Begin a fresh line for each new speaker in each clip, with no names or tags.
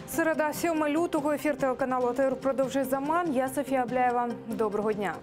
Середа, 7 лютого, ефір телеканалу АТR продовжує «Заман». Я Софія Абляєва. Доброго дня.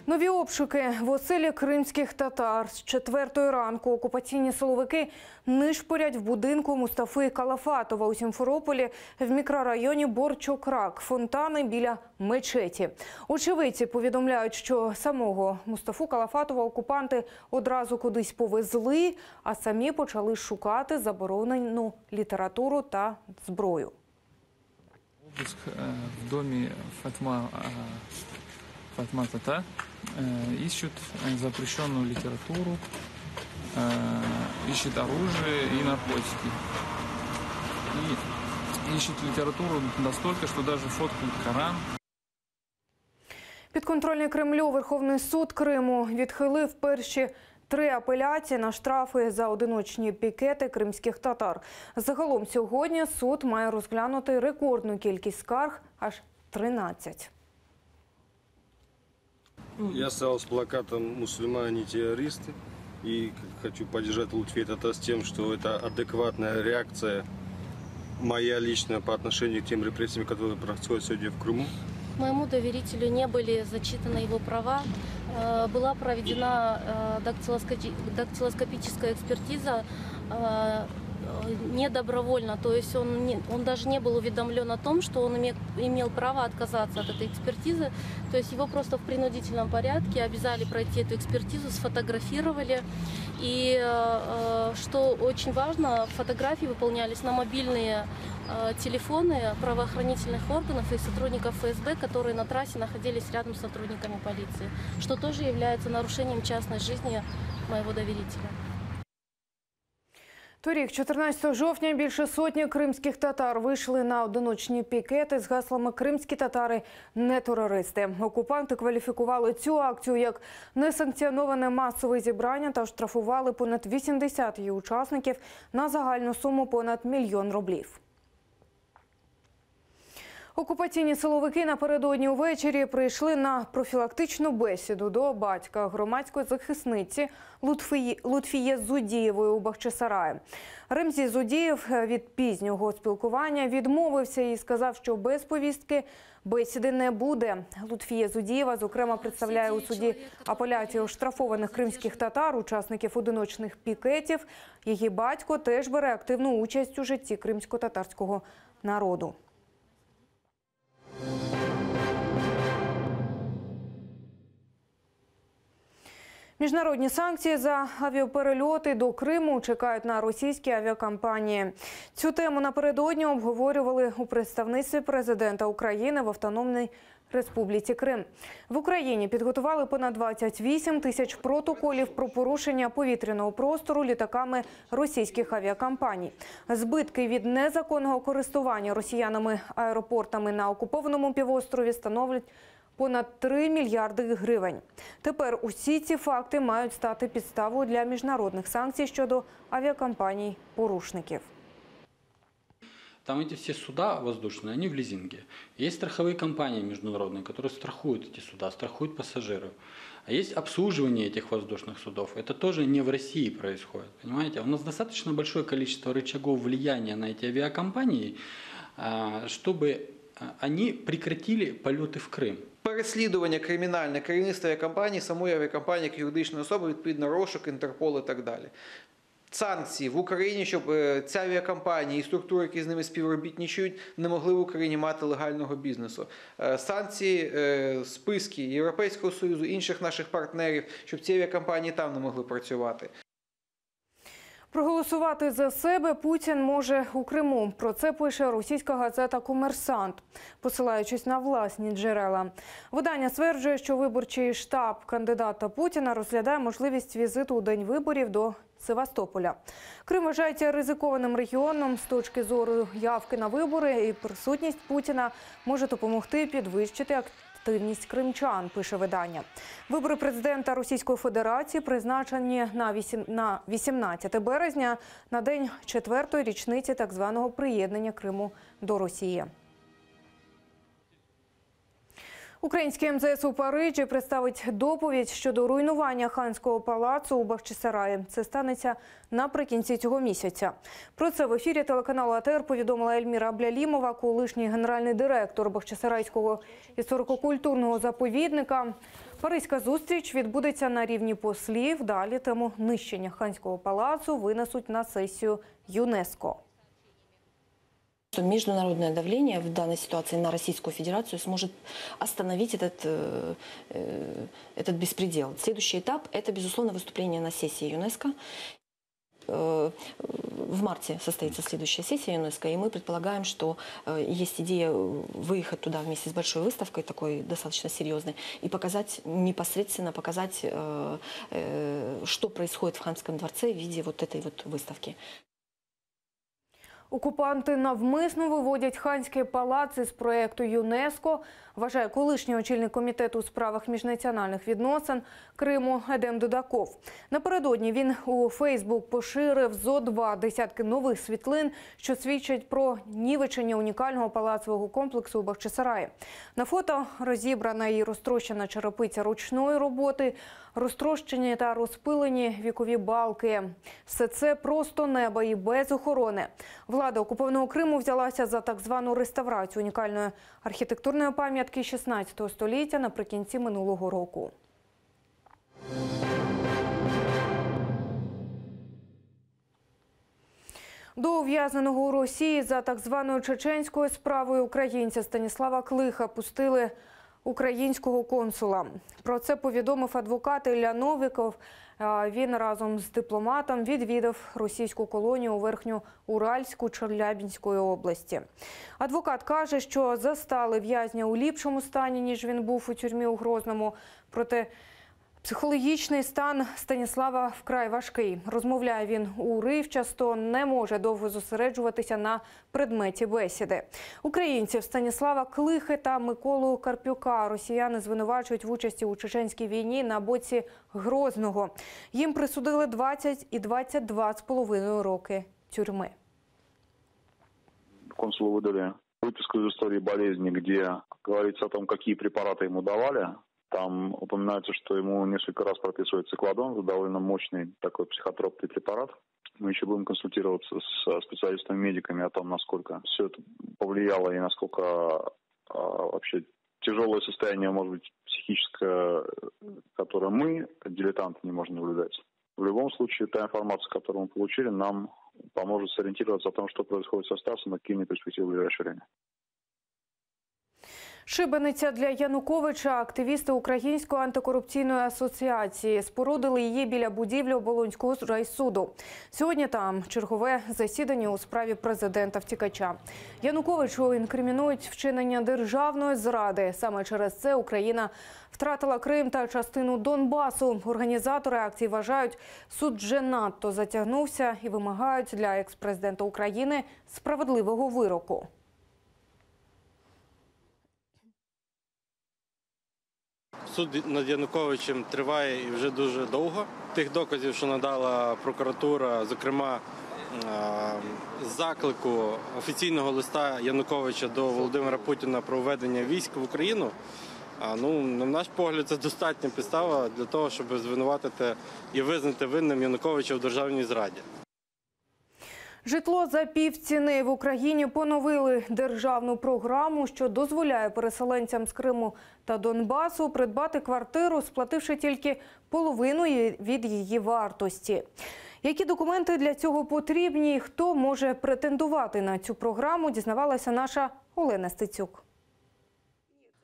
Нові обшуки в оселі кримських татар. З 4-ї ранку окупаційні силовики нишпорять в будинку Мустафи Калафатова у Сімферополі в мікрорайоні Борчокрак, фонтани біля мечеті. Очевидці повідомляють, що самого Мустафу Калафатова окупанти одразу кудись повезли, а самі почали шукати заборонену літературу та зброю.
Обыск в домі Фатма Тата. Ищут запрещенную литературу, ищут оружие и наркотики. И ищут литературу настолько, что даже фоткают Коран.
Підконтрольний Кремлю Верховний суд Криму відхилив перші 3 апеляції на штрафи за одиночні пікети кримських татар. Загалом сьогодні суд має розглянути рекордну кількість скарг – аж 13.
Я стоял с плакатом «Мусульмане террористы» и хочу поддержать Лутфия Тата с тем, что это адекватная реакция моя личная по отношению к тем репрессиям, которые происходят сегодня в Крыму.
Моему доверителю не были зачитаны его права. Была проведена дактилоскопическая экспертиза недобровольно, то есть он даже не был уведомлен о том, что он имел право отказаться от этой экспертизы, то есть его просто в принудительном порядке обязали пройти эту экспертизу, сфотографировали, и что очень важно, фотографии выполнялись на мобильные телефоны правоохранительных органов и сотрудников ФСБ, которые на трассе находились рядом с сотрудниками полиции, что тоже является нарушением частной жизни моего доверителя.
Торік, 14 жовтня, більше сотні кримських татар вийшли на одиночні пікети з гаслами «Кримські татари – не терористи». Окупанти кваліфікували цю акцію як несанкціоноване масове зібрання та штрафували понад 80 її учасників на загальну суму понад 1 мільйон рублів. Окупаційні силовики напередодні увечері прийшли на профілактичну бесіду до батька громадської захисниці Лутфіє Зудієвої у Бахчисараї. Ремзі Зудієв від пізнього спілкування відмовився і сказав, що без повістки бесіди не буде. Лутфія Зудієва, зокрема, представляє у суді апеляцію оштрафованих кримських татар, учасників одиночних пікетів. Її батько теж бере активну участь у житті кримсько-татарського народу. Міжнародні санкції за авіаперельоти до Криму чекають на російські авіакомпанії. Цю тему напередодні обговорювали у представництві президента України в Автономній Республіці Крим. В Україні підготували понад 28 тисяч протоколів про порушення повітряного простору літаками російських авіакомпаній. Збитки від незаконного користування росіянами аеропортами на окупованому півострові становлять понад 3 мільярди гривень. Тепер усі ці факти мають стати підставою для міжнародних санкцій щодо авіакомпаній-порушників.
Там эти все суда воздушные, они в лизинге. Есть страховые компании международные, которые страхуют эти суда, страхуют пассажиров. А есть обслуживание этих воздушных судов. Это тоже не в России происходит. Понимаете? У нас достаточно большое количество рычагов влияния на эти авиакомпании, чтобы они прекратили полеты в Крим.
Переслідування кримінальне керівництва авіакомпанії, самої авіакомпанії як юридичної особи, відповідно розшук, Інтерпол і так далі. Санкції в Україні, щоб ця авіакомпанія і структури, які з ними співробітничають, не могли в Україні мати легального бізнесу. Санкції, списки Європейського Союзу, інших наших партнерів, щоб ці авіакомпанії там не могли працювати.
Проголосувати за себе Путін може у Криму. Про це пише російська газета «Комерсант», посилаючись на власні джерела. Видання стверджує, що виборчий штаб кандидата Путіна розглядає можливість візиту у день виборів до Севастополя. Крим вважається ризикованим регіоном з точки зору явки на вибори, і присутність Путіна може допомогти підвищити активність кримчан, пише видання. Вибори президента Російської Федерації призначені на 18 березня, на день 4-ї річниці так званого приєднання Криму до Росії. Український МЗС у Парижі представить доповідь щодо руйнування ханського палацу у Бахчисараї. Це станеться наприкінці цього місяця. Про це в ефірі телеканалу АТР повідомила Ельміра Блялімова, колишній генеральний директор Бахчисарайського історико-культурного заповідника. Паризька зустріч відбудеться на рівні послів. Далі тему нищення ханського палацу винесуть на сесію ЮНЕСКО.
Международное давление в данной ситуации на Российскую Федерацию сможет остановить этот беспредел. Следующий этап – это, безусловно, выступление на сессии ЮНЕСКО. В марте состоится следующая сессия ЮНЕСКО, и мы предполагаем, что есть идея выехать туда вместе с большой выставкой, такой достаточно серьезной, и непосредственно показать, что происходит в Ханском дворце в виде вот этой вот выставки.
Окупанти навмисно виводять ханський палац із проєкту ЮНЕСКО, вважає колишній очільник комітету у справах міжнаціональних відносин Криму Едем Дудаков. Напередодні він у Фейсбук поширив зо 2 десятки нових світлин, що свідчать про нівечення унікального палацового комплексу у Бахчисараї. На фото розібрана і розтрощена черепиця ручної роботи, розтрощені та розпилені вікові балки. Все це просто небо і без охорони. Влада окупованого Криму взялася за так звану реставрацію унікальної архітектурної пам'ятки 16 століття наприкінці минулого року. До ув'язненого у Росії за так званою чеченською справою українця Станіслава Клиха пустили українського консула. Про це повідомив адвокат Ілля Новіков. Він разом з дипломатом відвідав російську колонію у Верхньоуральську Челябінської області. Адвокат каже, що застали в'язня у ліпшому стані, ніж він був у тюрмі у Грозному. Проте психологічний стан Станіслава вкрай важкий. Розмовляє він уривчасто, не може довго зосереджуватися на предметі бесіди. Українців Станіслава Клихи та Миколу Карпюка росіяни звинувачують в участі у чеченській війні на боці Грозного. Їм присудили 20 і 22,5 роки тюрми.
Консулу выдали выписку из истории болезни, где говорится о том, какие препараты ему давали. Там упоминается, что ему несколько раз прописывают циклодон, это довольно мощный такой психотропный препарат. Мы еще будем консультироваться с специалистами-медиками о том, насколько все это повлияло и насколько вообще тяжелое состояние, может быть, психическое, которое мы, как дилетанты, не можем наблюдать. В любом случае, та информация, которую мы получили, нам поможет сориентироваться о том, что происходит со Стасом и какие у него перспективы в ближайшее время.
Шибениця для Януковича. Активісти Української антикорупційної асоціації спорудили її біля будівлі Оболонського райсуду. Сьогодні там чергове засідання у справі президента-втікача. Януковичу інкримінують вчинення державної зради. Саме через це Україна втратила Крим та частину Донбасу. Організатори акції вважають, суд вже надто затягнувся і вимагають для екс-президента України справедливого вироку.
Суд над Януковичем триває і вже дуже довго. Тих доказів, що надала прокуратура, зокрема заклику офіційного листа Януковича до Володимира Путіна про введення військ в Україну, на наш погляд, це достатня підстава для того, щоб звинуватити і визнати винним Януковича в державній зраді.
Житло за півціни. В Україні поновили державну програму, що дозволяє переселенцям з Криму та Донбасу придбати квартиру, сплативши тільки половину від її вартості. Які документи для цього потрібні і хто може претендувати на цю програму, дізнавалася наша Олена Стецюк.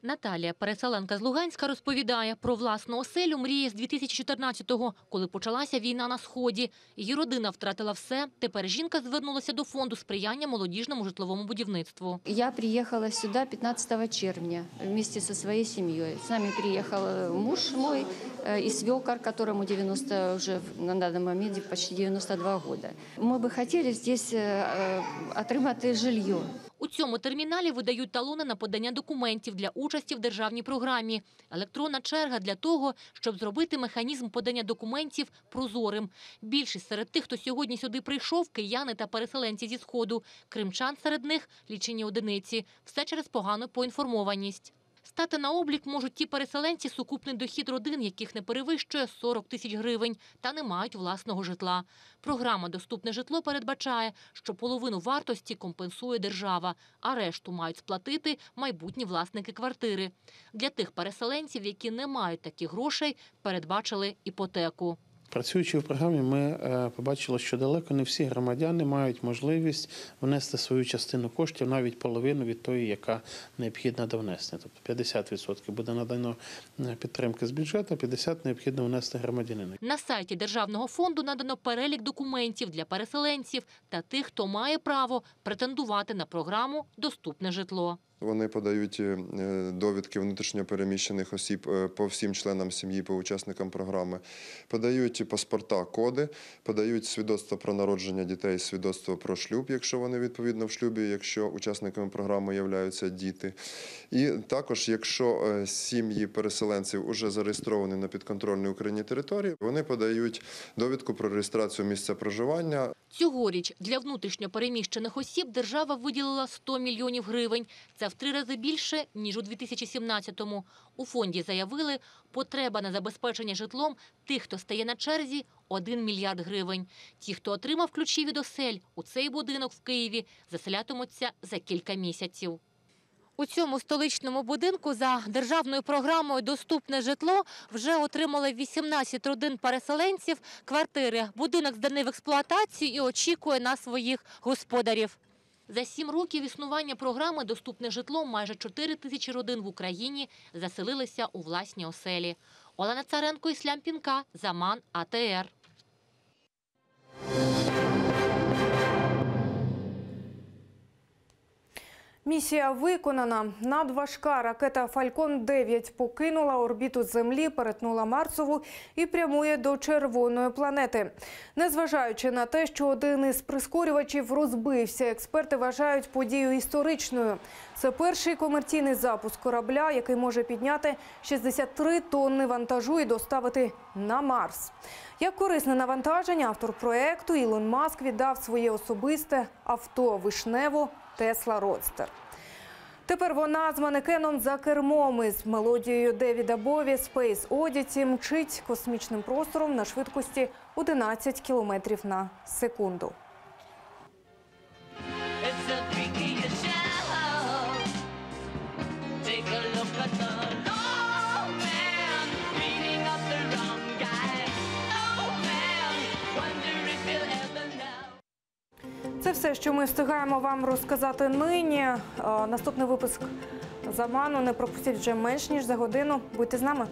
Наталія, переселенка з Луганська, розповідає, про власну оселю мріє з 2014-го, коли почалася війна на Сході. Її родина втратила все. Тепер жінка звернулася до фонду сприяння молодіжному житловому будівництву.
Я приехала сюда 15 червня вместе со своей семьей. С нами приехал муж мой, и свекор, которому 90 уже на данный момент почти 92 года. Мы бы хотели здесь отримати жилье.
У цьому терміналі видають талони на подання документів для участі в державній програмі. Електронна черга для того, щоб зробити механізм подання документів прозорим. Більшість серед тих, хто сьогодні сюди прийшов – кияни та переселенці зі Сходу. Кримчан серед них – лічені одиниці. Все через погану поінформованість. Стати на облік можуть ті переселенці, сукупний дохід родин, яких не перевищує 40 тисяч гривень, та не мають власного житла. Програма «Доступне житло» передбачає, що половину вартості компенсує держава, а решту мають сплатити майбутні власники квартири. Для тих переселенців, які не мають таких грошей, передбачили іпотеку.
Працюючи в програмі, ми побачили, що далеко не всі громадяни мають можливість внести свою частину коштів, навіть половину від тої, яка необхідна до внесення. Тобто 50% буде надано підтримки з бюджету, 50% необхідно внести громадянину.
На сайті Державного фонду надано перелік документів для переселенців та тих, хто має право претендувати на програму «Доступне житло».
Вони подають довідки внутрішньо переміщених осіб по всім членам сім'ї, по учасникам програми, подають паспорта, коди, подають свідоцтво про народження дітей, свідоцтво про шлюб, якщо вони відповідно в шлюбі, якщо учасниками програми являються діти. І також, якщо сім'ї переселенців вже зареєстровані на підконтрольній Україні території, вони подають довідку про реєстрацію місця проживання.
Цьогоріч для внутрішньо переміщених осіб держава виділила 100 мільйонів гривень. Це в 3 рази більше, ніж у 2017-му. У фонді заявили, потреба на забезпечення житлом тих, хто стає на черзі – 1 мільярд гривень. Ті, хто отримав ключі від осель у цей будинок в Києві, заселятимуться за кілька місяців. У цьому столичному будинку за державною програмою «Доступне житло» вже отримали 18 родин переселенців квартири. Будинок зданий в експлуатацію і очікує на своїх господарів. За 7 років існування програми «Доступне житло» майже 4 тисячі родин в Україні заселилися у власні оселі. Олена Царенко, Ислам Пінка, Заман, АТР.
Місія виконана. Надважка ракета «Фалькон-9» покинула орбіту Землі, перетнула Марсову і прямує до червоної планети. Незважаючи на те, що один із прискорювачів розбився, експерти вважають подію історичною. Це перший комерційний запуск корабля, який може підняти 63 тонни вантажу і доставити на Марс. Як корисне навантаження, автор проєкту Ілон Маск віддав своє особисте авто вишневу Tesla Roadster. Тепер вона з манекеном за кермом із мелодією Девіда Бові «Space Oddity» мчить космічним простором на швидкості 11 кілометрів на секунду. Це все, що ми встигаємо вам розказати нині. Наступний випуск «Заману» не пропустіть вже менш ніж за годину. Будьте з нами.